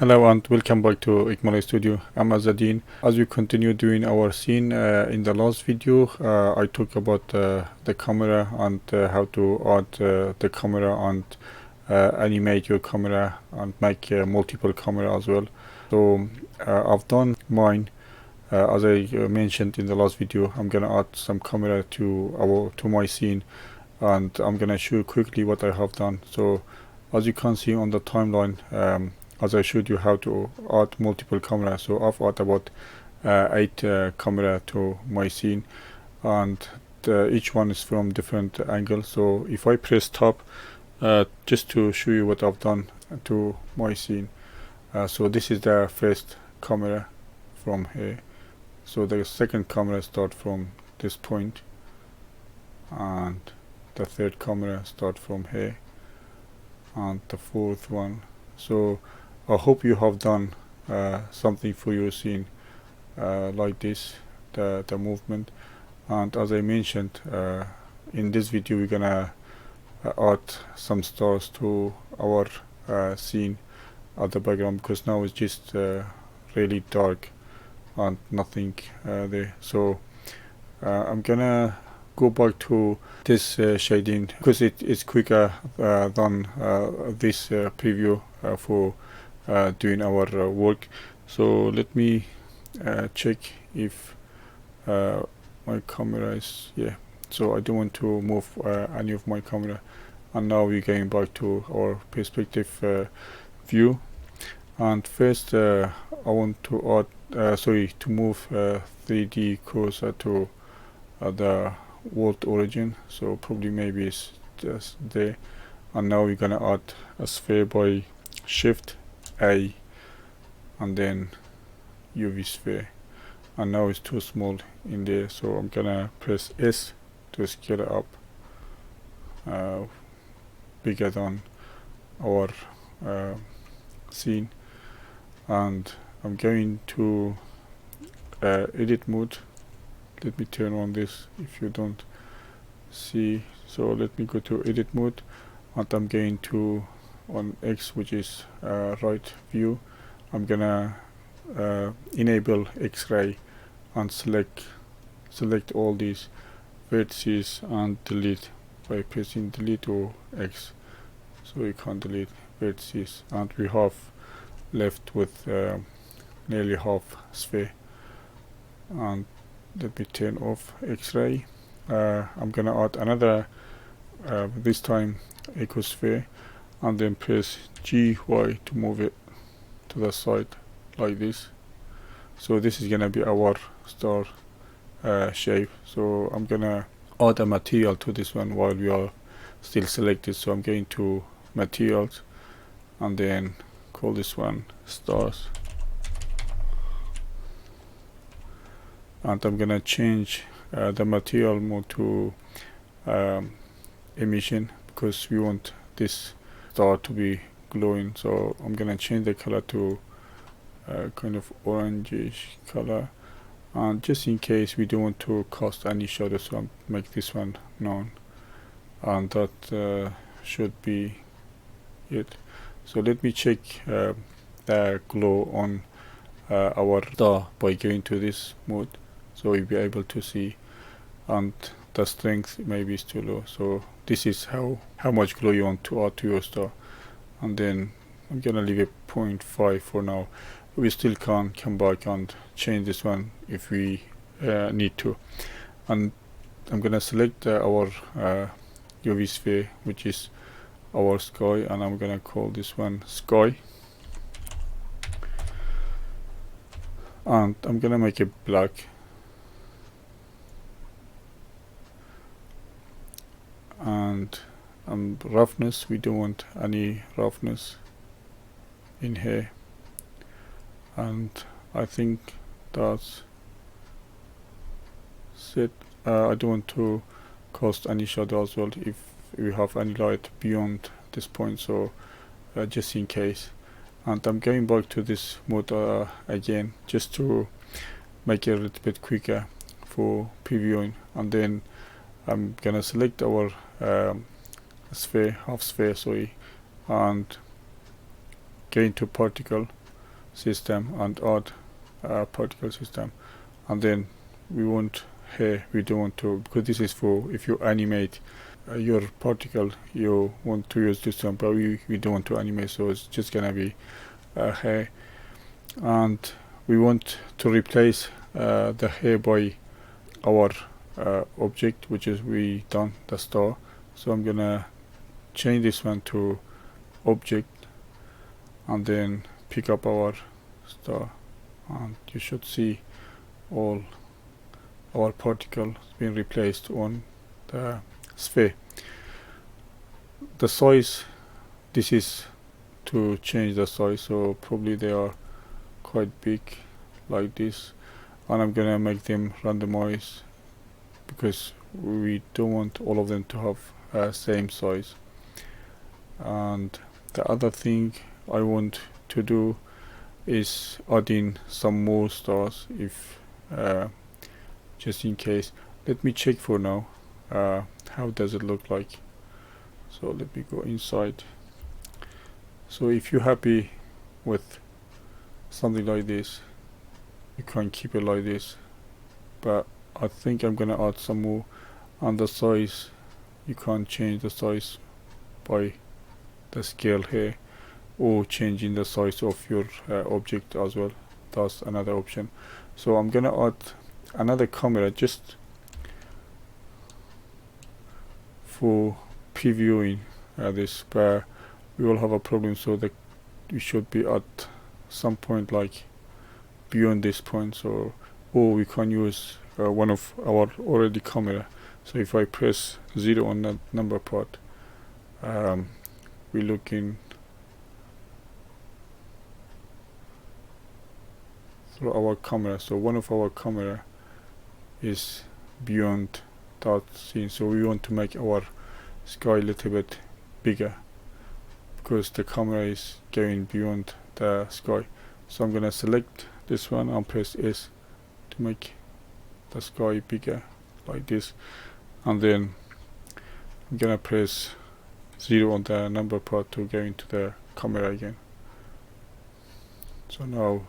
Hello and welcome back to Ekmalay Studio. I'm Azadin. As we continue doing our scene in the last video, I talked about the camera and how to add the camera and animate your camera and make multiple camera as well. So I've done mine. As I mentioned in the last video, I'm gonna add some camera to my scene, and I'm gonna show you quickly what I have done. So as you can see on the timeline, as I showed you how to add multiple cameras, so I've added about 8 camera to my scene, and each one is from different angles. So if I press top, just to show you what I've done to my scene, so this is the first camera from here. So the second camera start from this point, and the third camera start from here, and the fourth one. So I hope you have done something for your scene like this, the movement. And as I mentioned, in this video we're gonna add some stars to our scene at the background, because now it's just really dark and nothing there. So I'm gonna go back to this shading, because it is quicker than this preview for doing our work. So let me check if my camera is, yeah, so I don't want to move any of my camera. And now we're going back to our perspective view, and first I want to add to move 3D cursor to the world origin. So probably maybe it's just there. And now we're gonna add a sphere by Shift A and then UV sphere, and now it's too small in there, so I'm gonna press S to scale it up bigger than our scene. And I'm going to edit mode. Let me turn on this if you don't see. So let me go to edit mode, and I'm going to on X, which is right view. I'm gonna enable X-ray and select all these vertices and delete by pressing delete or X. So you can delete vertices, and we have left with nearly half sphere. And let me turn off X-ray. I'm gonna add another this time ecosphere, and then press GY to move it to the side like this. So this is gonna be our star shape. So I'm gonna add a material to this one while we are still selected. So I'm going to materials and then call this one stars, and I'm gonna change the material mode to emission, because we want this star to be glowing. So I'm gonna change the color to kind of orangish color, and just in case we don't want to cast any shadow, so I'll make this one none, and that should be it. So let me check the glow on our star by going to this mode, so you'll be able to see, and the strength maybe is too low. So this is how much glow you want to add to your star. And then I'm gonna leave it 0.5 for now. We still can come back and change this one if we need to. And I'm gonna select our UV sphere, which is our sky, and I'm gonna call this one sky, and I'm gonna make it black, and roughness, we don't want any roughness in here, and I think that's it. I don't want to cast any shadow as well if we have any light beyond this point, so just in case. And I'm going back to this mode again, just to make it a little bit quicker for previewing. And then I'm gonna select our sphere, half sphere, sorry, and go into particle system and add particle system, and then we want here, we don't want to, because this is for if you animate your particle, you want to use this one, but we don't want to animate, so it's just gonna be hair. And we want to replace the hair by our object, which is we done the star. So I'm gonna change this one to object and then pick up our star, and you should see all our particles being replaced on the sphere. The size, this is to change the size, so probably they are quite big like this, and I'm gonna make them randomize because we don't want all of them to have same size. And the other thing I want to do is add in some more stars, if just in case. Let me check for now how does it look like. So let me go inside. So if you're happy with something like this, you can keep it like this, but I think I'm gonna add some more. And the size, you can't change the size by the scale here, or changing the size of your object as well. That's another option. So I'm gonna add another camera just for previewing this, but we will have a problem, so that we should be at some point like beyond this point. So, or we can use one of our already camera. So if I press 0 on that number part, we're looking through our camera. So one of our camera is beyond that scene, so we want to make our sky a little bit bigger because the camera is going beyond the sky. So I'm gonna select this one and press S to make the sky bigger like this, and then I'm gonna press 0 on the number part to go into the camera again. So now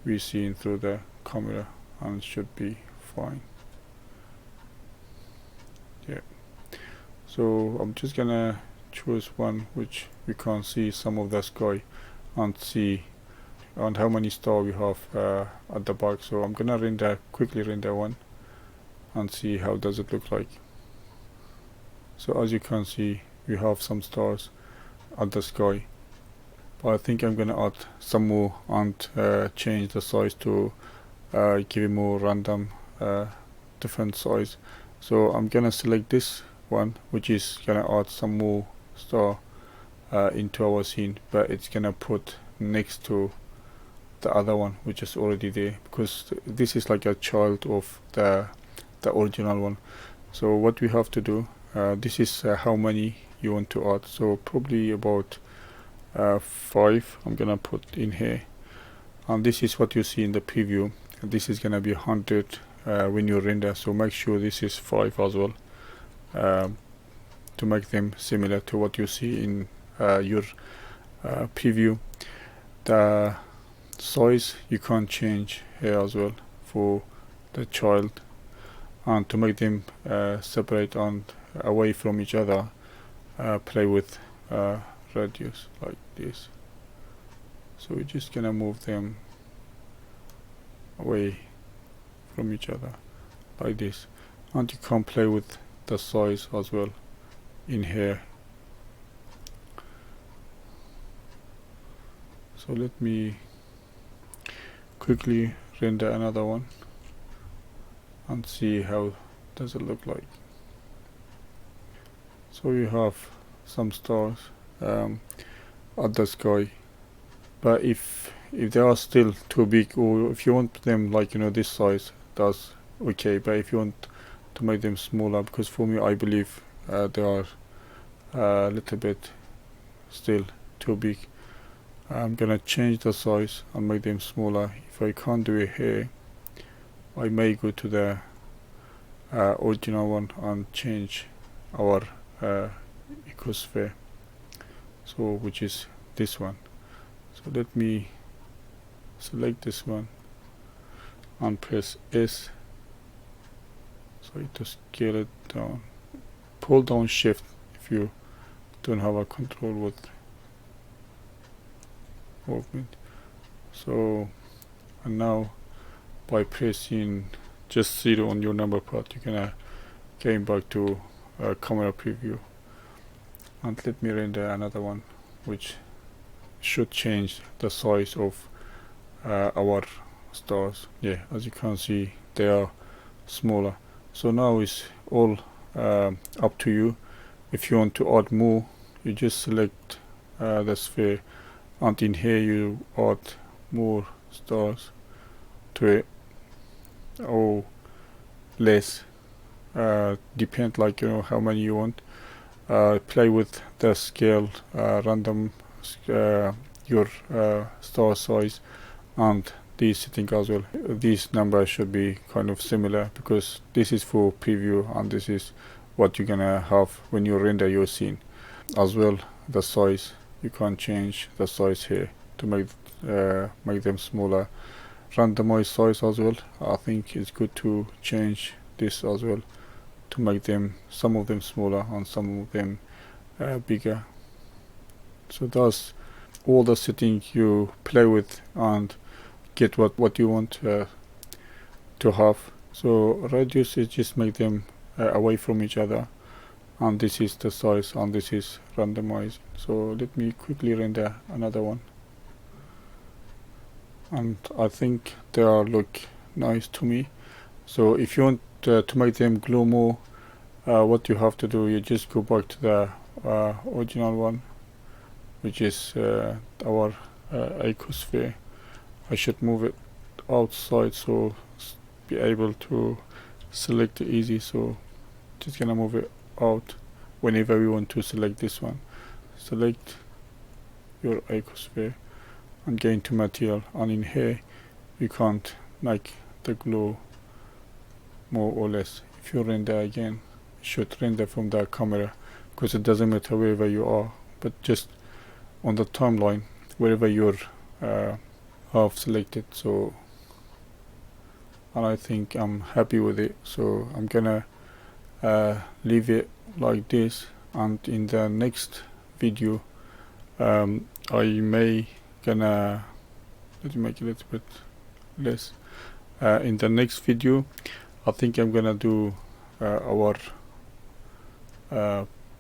we're seeing through the camera and it should be fine. Yeah, so I'm just gonna choose one which we can see some of the sky and see and how many stars we have at the back. So I'm gonna quickly render one and see how does it look like. So as you can see, we have some stars at the sky, but I think I'm gonna add some more and change the size to give it more random different size. So I'm gonna select this one, which is gonna add some more star into our scene, but it's gonna put next to the other one which is already there, because this is like a child of the original one. So what we have to do, this is how many you want to add, so probably about 5 I'm gonna put in here, and this is what you see in the preview. This is gonna be 100 when you render, so make sure this is 5 as well, to make them similar to what you see in your preview. The size you can change here as well for the child, and to make them separate and away from each other, play with radius like this. So we're just gonna move them away from each other like this, and you can play with the size as well in here. So let me quickly render another one and see how does it look like. So you have some stars at the sky, but if they are still too big, or if you want them like this size, that's okay, but if you want to make them smaller, because for me I believe they are a little bit still too big, I'm gonna change the size and make them smaller. If I can't do it here, I may go to the original one and change our ecosphere, so which is this one. So let me select this one and press S so to scale it down. Pull down shift if you don't have a control with movement. So, and now by pressing just 0 on your number pad, you're gonna came back to camera preview. And let me render another one which should change the size of our stars. Yeah, as you can see they are smaller. So now it's all up to you. If you want to add more, you just select the sphere, and in here you add more stars to it or less, depend like how many you want. Play with the scale, random your star size, and these setting as well. These numbers should be kind of similar because this is for preview and this is what you're gonna have when you render your scene. As well, the size, you can change the size here to make them smaller. Randomize size as well, I think it's good to change this as well to make them, some of them smaller and some of them bigger. So that's all the settings you play with and get what you want to have. So radius is just make them away from each other, and this is the size, and this is randomized. So let me quickly render another one, and I think they are look nice to me. So if you want to make them glow more, what you have to do, you just go back to the original one, which is our icosphere. I should move it outside so be able to select it easy. So just gonna move it out whenever we want to select this one. Select your icosphere and go into material, and in here you can't make the glow more or less. If you render again, it should render from the camera because it doesn't matter wherever you are, but just on the timeline wherever you're have selected. So, and I think I'm happy with it, so I'm gonna leave it like this, and in the next video I may gonna, let me make it a little bit less. In the next video I think I'm gonna do our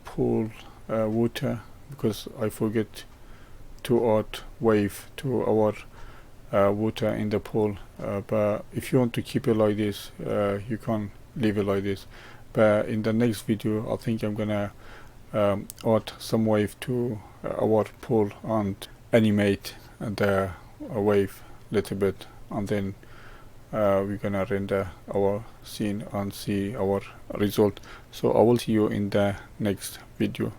pool water, because I forget to add wave to our water in the pool, but if you want to keep it like this, you can leave it like this. But in the next video I think I'm gonna add some wave to our pool and animate the wave a little bit, and then we're gonna render our scene and see our result. So I will see you in the next video.